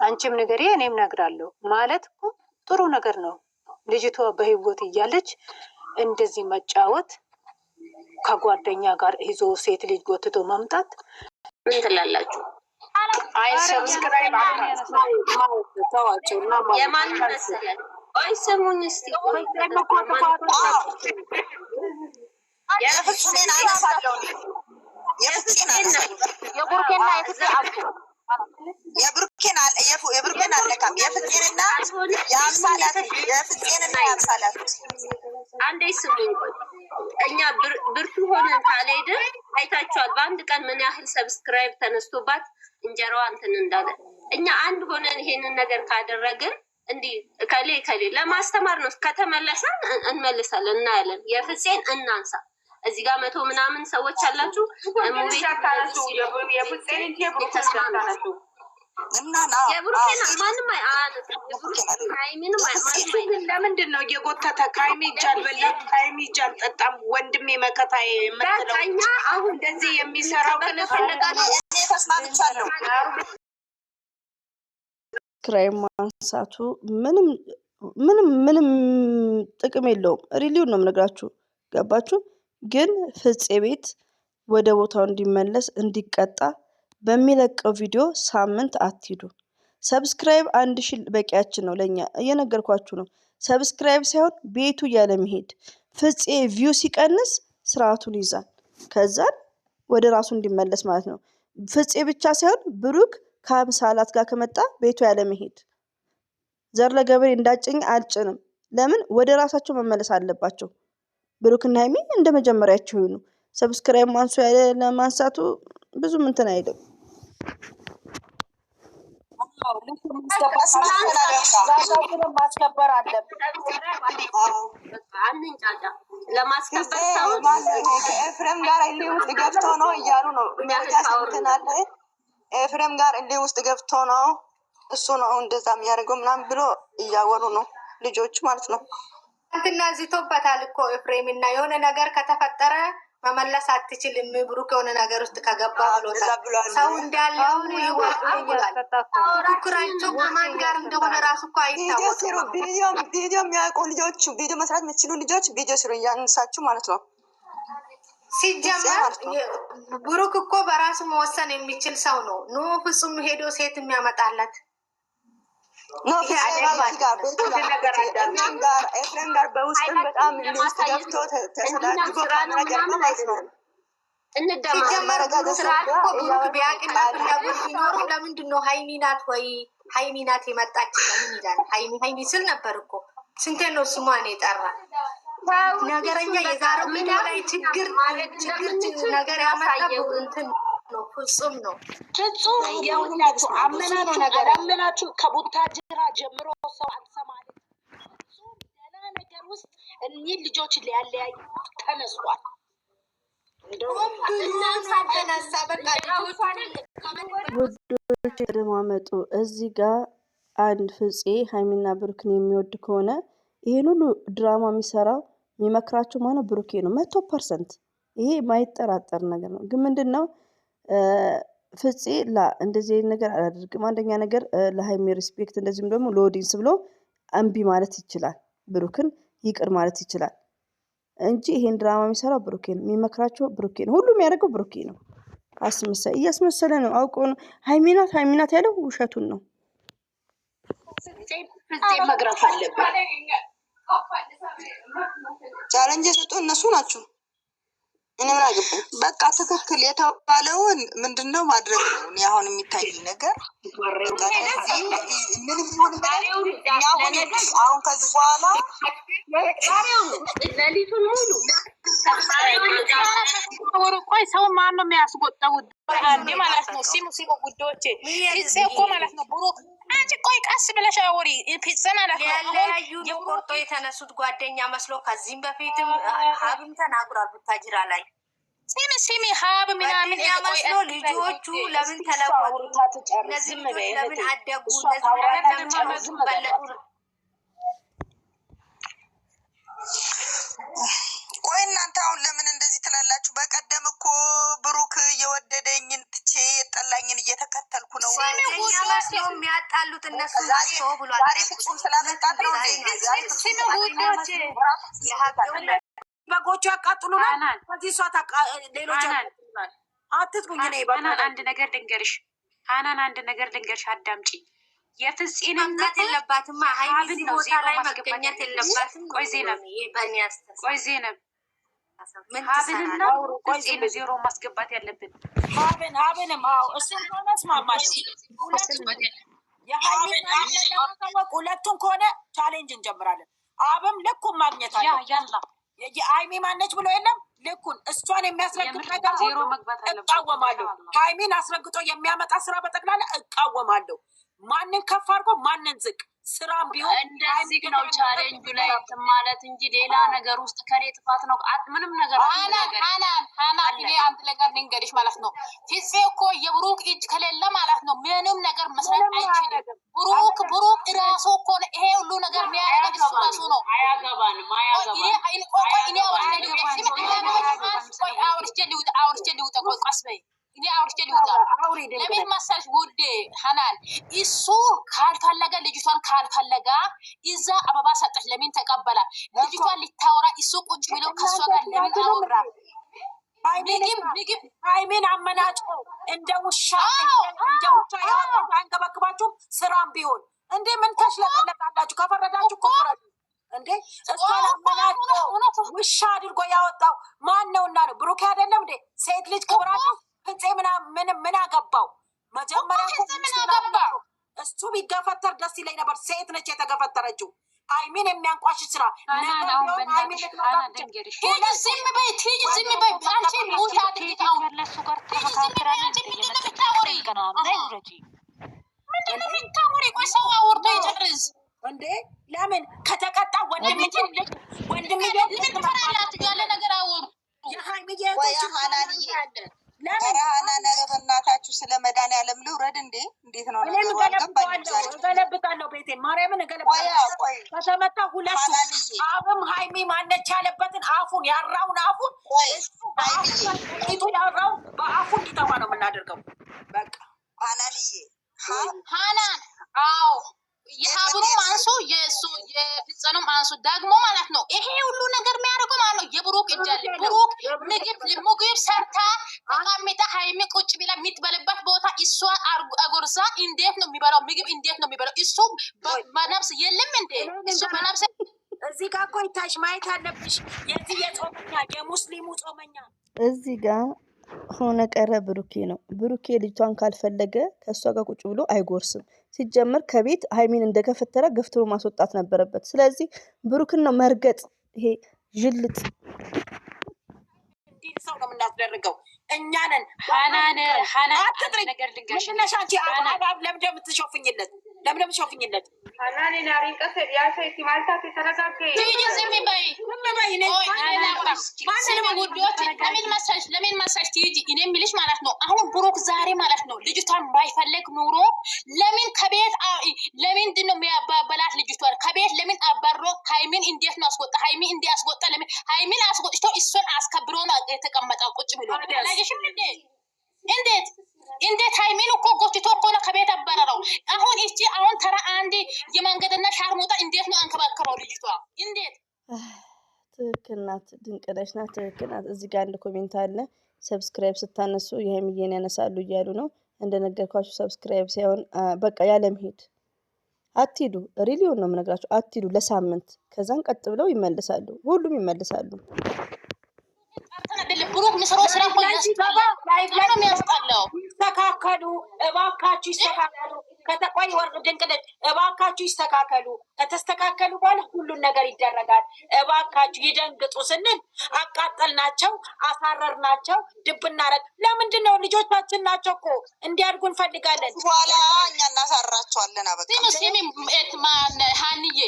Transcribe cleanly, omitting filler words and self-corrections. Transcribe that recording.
አንቺም ንገሪ እኔም ነግራለሁ ማለት እኮ ጥሩ ነገር ነው። ልጅቷ በህይወት እያለች እንደዚህ መጫወት ከጓደኛ ጋር ይዞ ሴት ልጅ ጎትቶ መምጣት ምን ትላላችሁ? አይ ሰብስክራይብ ተዋቸው እና የማን መሰለን? አይ ሰሙኝ እስቲ የፍጹሜን አነሳለሁ። የቡርኬና የብሩኬን አለካም የፍጹሜንና የአምሳላት አንዴ ስሙ። እኛ ብርቱ ሆነን ካልሄድን አይታችኋል። በአንድ ቀን ምን ያህል ሰብስክራይብ ተነስቶባት እንጀራዋ እንትን እንዳለ። እኛ አንድ ሆነን ይሄንን ነገር ካደረግን እንዲህ ከሌ ለማስተማር ነው። ከተመለሰን እንመልሳለን፣ እናያለን። የፍፄን እናንሳ። እዚህ ጋር 100 ምናምን ሰዎች አላችሁ። ለምንድን ነው እየጎተተ ከሀይሚ እጅ አልበላም ከሀይሚ እጅ አልጠጣም ወንድሜ መከታ የምትለው አሁን እንደዚህ የሚሰራው ተስማምቻለሁ። ክራይ ማንሳቱ ምንም ጥቅም የለውም። ሪሊውን ነው የምነግራችሁ። ገባችሁ? ግን ፍፄ ቤት ወደ ቦታው እንዲመለስ እንዲቀጣ በሚለቀው ቪዲዮ ሳምንት አትሂዱ። ሰብስክራይብ 1000 በቂያችን ነው ለኛ። እየነገርኳችሁ ነው። ሰብስክራይብ ሳይሆን ቤቱ ያለ መሄድ። ፍፄ ቪው ሲቀንስ ስርዓቱን ይዛል። ከዛን ወደ ራሱ እንዲመለስ ማለት ነው። ፍፄ ብቻ ሳይሆን ብሩክ ከአምሳላት ጋር ከመጣ ቤቱ ያለ መሄድ። ዘር ለገበሬ እንዳጭኝ አልጭንም። ለምን ወደ ራሳቸው መመለስ አለባቸው። ብሩክና ሀይሚ እንደ መጀመሪያቸው ይሁኑ። ሰብስክራይብ ማንሱ ያለ ለማንሳቱ ብዙ እንትን አይደለም። ማስከበር አለብን። ለማስከበር ሰው ኤፍሬም ጋር እልህ ውስጥ ገብቶ ነው እያሉ ነው። ኤፍሬም ጋር እልህ ውስጥ ገብቶ ነው እሱ ነው እንደዛ የሚያደርገው ምናምን ብሎ እያወሩ ነው ልጆቹ ማለት ነው። እንትና ዝቶበታል እኮ ኤፍሬም እና የሆነ ነገር ከተፈጠረ መመለስ አትችልም ብሩክ የሆነ ነገር ውስጥ ከገባ ብሎታል። ሰው እንዳለው ይወጣል። ኩራቸው ከማን ጋር እንደሆነ ራሱ እኮ አይታወቅም። ቪዲዮ የሚያውቁ ልጆች ቪዲዮ መስራት የምትችሉ ልጆች ቪዲዮ ስሩ እያነሳችሁ ማለት ነው። ሲጀመር ብሩክ እኮ በራሱ መወሰን የሚችል ሰው ነው። ኖ ፍጹም ሄዶ ሴት የሚያመጣለት ኤፍሬም ጋር በውስጥ በጣም ውስጥ ገብቶ ተሰዳድጎ ካሜራ ጀርባ ማለት ነው። ለምንድን ነው ሀይሚ ናት ወይ ሀይሚ ናት የመጣች ለምን ይላል? ሀይሚ ስል ነበር እኮ ስንቴ ነው ስሟን የጠራ ነገረኛ። የዛሬው ሜዳ ላይ ችግር ነገር ያመጣው እንትን ነው። ፍጹም ነው ፍጹም የሁላችሁ አመናችሁ ከቡታጅራ ጀምሮ ሰው አንሰማለ። ፍጹም ሌላ ነገር ውስጥ እኒህ ልጆች ሊያለያዩ ተነስቷል። ውዶች ደማመጡ እዚህ ጋር አንድ ፍፄ ሀይሚና ብሩክን የሚወድ ከሆነ ይሄን ሁሉ ድራማ የሚሰራው የሚመክራቸው ማለት ብሩኬ ነው 100%። ይሄ ማይጠራጠር ነገር ነው። ግን ምንድነው ፍፄ እንደዚህ ነገር አላደርግም። አንደኛ ነገር ለሀይሚ ሪስፔክት እንደዚህም ደግሞ ለኦዲንስ ብሎ እምቢ ማለት ይችላል። ብሩክን ይቅር ማለት ይችላል እንጂ ይሄን ድራማ የሚሰራው ብሩኬ ነው። የሚመክራቸው ብሩኬ ነው። ሁሉም ያደርገው ብሩኬ ነው። እያስመሰለ ነው። አውቆ ነው ሀይሚናት ያለው ውሸቱን ነው። ፍፄ መግረፍ አለበት። ቻሌንጅ የሰጡ እነሱ ናቸው። እኔ ምን አገባኝ። በቃ ትክክል የተባለውን ምንድነው ማድረግ ነው። እኔ አሁን የሚታይ ነገር ምን ሆነ አሁን ከዚህ በኋላ ሌሊቱን ሙሉ ቆይ ሰው ማን ነው የሚያስቆጣው? አንዴ ማለት ነው። ሲሙ ጉዶቼ ፍፄ እኮ ማለት ነው ብሩክ አንቺ ቆይ ቀስ ብለሽ አውሪ። ፍፄ ማለት ነው ያለያዩ ቆርጦ የተነሱት ጓደኛ መስሎ ከዚህም በፊትም ሀብም ተናግሯል። ቡታጅራ ላይ ሲሚ ሀብ ምናምን ያመስሎ ልጆቹ ለምን ተለወጡ? እነዚህ ልጆች ለምን አደጉ? እነዚህ በለጡ? ቆይ እናንተ አሁን ለምን እንደዚህ ትላላችሁ? በቀደም እኮ ብሩክ የወደደኝን ትቼ የጠላኝን እየተከተልኩ ነው። መስሎ የሚያጣሉት እነሱ ናቸው ብሏል። ዛሬ ፍጹም ስላመጣት ነው። በጎቹ ያቃጥሉናል። ከዚህ እሷ ሌሎች ያቃጥሉናል። አትጥሩኝ። አንድ ነገር ልንገርሽ ሀናን፣ አንድ ነገር ልንገርሽ፣ አዳምጪ። የፍፄን መምጣት የለባትም ሀይሚ ቦታ ላይ መገኘት የለባትም። ቆይ ዜነብ ሀብንና ፍፄን ዜሮ ማስገባት ያለብን ሀብንም እሱን ከሆነ እስማማለሁ። ሁለቱን ከሆነ ቻሌንጅ እንጀምራለን። አብም ልኩን ማግኘት አለ። የሀይሚ ማነች ብሎ የለም ልኩን እሷን የሚያስረግጥ ነገር ዜሮ መግባት እቃወማለሁ። ሀይሚን አስረግጦ የሚያመጣ ስራ በጠቅላላ እቃወማለሁ። ማንን ከፍ አድርጎ ማንን ዝቅ ስራም ቢሆን እንደዚህ ነው ቻሌንጁ ላይ ማለት እንጂ ሌላ ነገር ውስጥ ከኔ ጥፋት ነው ምንም ነገር ሀናን እኔ አንድ ነገር ልንገርሽ ማለት ነው። ፍፄ እኮ የብሩክ እጅ ከሌለ ማለት ነው ምንም ነገር መስራት አይችልም። ብሩክ ራሱ እኮ ይሄ ሁሉ ነገር የሚያደርገው ራሱ ነው። አያገባንም አውርቼ ልውጣ ቆይ ቀስ በይ እኔ አውርቼ ልውጣ። ለምን መሰልሽ ውዴ ሀናን እሱ ካልፈለገ ልጅቷን ካልፈለጋ እዛ አበባ ሰጠች ለምን ተቀበላ? ልጅቷን ልታወራ እሱ ቁጭ ብሎ ከሷ ጋር ለምን አወራ? ምግብ ሀይሚን አመናጭ እንደ ውሻ ያወጣ አንገበግባችሁም። ስራም ቢሆን እንዴ ምን ተሽለቀለቃላችሁ? ከፈረዳችሁ እኮ ፍረዱ እንዴ። እሷን አመናጭ ውሻ አድርጎ ያወጣው ማን ነውና ነው? ብሩክ አይደለም እንዴ? ሴት ልጅ ክብር አለው። ፍፄ ምን አገባው? መጀመሪያ እሱ ቢገፈተር ደስ ይለኝ ነበር። ሴት ነች የተገፈተረችው። ሀይሚን የሚያንቋሽ ስራ እንዴ ለምን ከተቀጣ ወንድም ያለ ነገር አወሩ በእናታችሁ ስለ መድኃኒዓለም ልውረድ እንዴ? እንዴት ነው ነገሩ? እገለብጣለሁ ቤቴን ማርያምን እገለብጣለሁ። ከተመታ ሁለቱ አብም ሀይሚ ማነች ያለበትን አፉን ያራውን አፉን ያራው በአፉ እንዲጠፋ ነው የምናደርገው። በቃ ሀናን የሀብኑም አንሱ የእሱ የፍፄኑም አንሱ ደግሞ ማለት ነው። ይሄ ሁሉ ነገር የሚያደርገው ማለት ነው የብሩክ እጅ አለ። ብሩክ ምግብ ሰርታ ተቀምጣ ሀይሚ ቁጭ ብላ የምትበልበት ቦታ እሷ አጎርሳ እንዴት ነው የሚበላው? ምግብ እንዴት ነው የሚበላው? እሱ በነፍስ የለም እንዴ? እሱ በነፍስ እዚህ ጋር እኮ ይታይሽ ማየት አለብሽ። የዚህ የጾመኛ የሙስሊሙ ጾመኛ እዚህ ጋር ሆነ ቀረ ብሩኬ ነው። ብሩኬ ልጅቷን ካልፈለገ ከእሷ ጋር ቁጭ ብሎ አይጎርስም። ሲጀመር ከቤት ሀይሚን እንደከፈተረ ገፍትሮ ማስወጣት ነበረበት። ስለዚህ ብሩክን ነው መርገጥ። ይሄ ዥልጥ እንዲህ ሰው ነው የምናስደርገው እኛንን። ሀናን ነገር ልንገርሽ ነሻንቺ አባብ ለምንድን የምትሾፍኝለት? ለምን የምትሾፍኝለት? ለምን መሰለሽ ትይጂ እኔ የምልሽ ማለት ነው። አሁን ብሩክ ዛሬ ማለት ነው ልጅቷን ባይፈለግ ኑሮ ለምን ከቤት ለምንድን ነው የሚያባበላት? ልጅቷን ከቤት ለምን አባሮ ሀይሚን እንዴት ነው አስወጣ? ሀይሚን እንዴት አስወጣ? ለምን ሀይሚን አስወጥቶ እሱን አስከብሮ ነው የተቀመጠው ቁጭ ብሎ አላየሽም እንዴ? እንዴት ሀይሚን እኮ ጎትቶ እኮ ነው ከቤት አባረረው። አሁን እቺ አሁን ተራ አንድ የመንገድና ሻርሙጣ እንዴት ነው አንከባከበው ልጅቷ? እንዴት ትክክል ናት። ድንቅነሽ ናት። ትክክል ናት። እዚህ ጋር አንድ ኮሜንት አለ። ሰብስክራይብ ስታነሱ የሀይሚዬን ያነሳሉ እያሉ ነው። እንደነገርኳችሁ ሰብስክራይብ ሳይሆን በቃ ያለመሄድ አትሂዱ። ሪሊዮን ነው የምነግራችሁ። አትሂዱ ለሳምንት። ከዛን ቀጥ ብለው ይመልሳሉ። ሁሉም ይመልሳሉ። ብሩክ ምስሮ ስራ እኮ ያስጠላው። ይስተካከሉ እባካችሁ፣ ይስተካከሉ። ከተቆይ ወርቅ ድንቅነሽ እባካችሁ ይስተካከሉ። ከተስተካከሉ በኋላ ሁሉን ነገር ይደረጋል። እባካችሁ ይደንግጡ ስንል አቃጠልናቸው፣ አሳረርናቸው፣ ድብ እናረግ። ለምንድን ነው? ልጆቻችን ናቸው እኮ እንዲያድጉ እንፈልጋለን። በኋላ እኛ እናሳራቸዋለን። አበቃ። ሀንዬ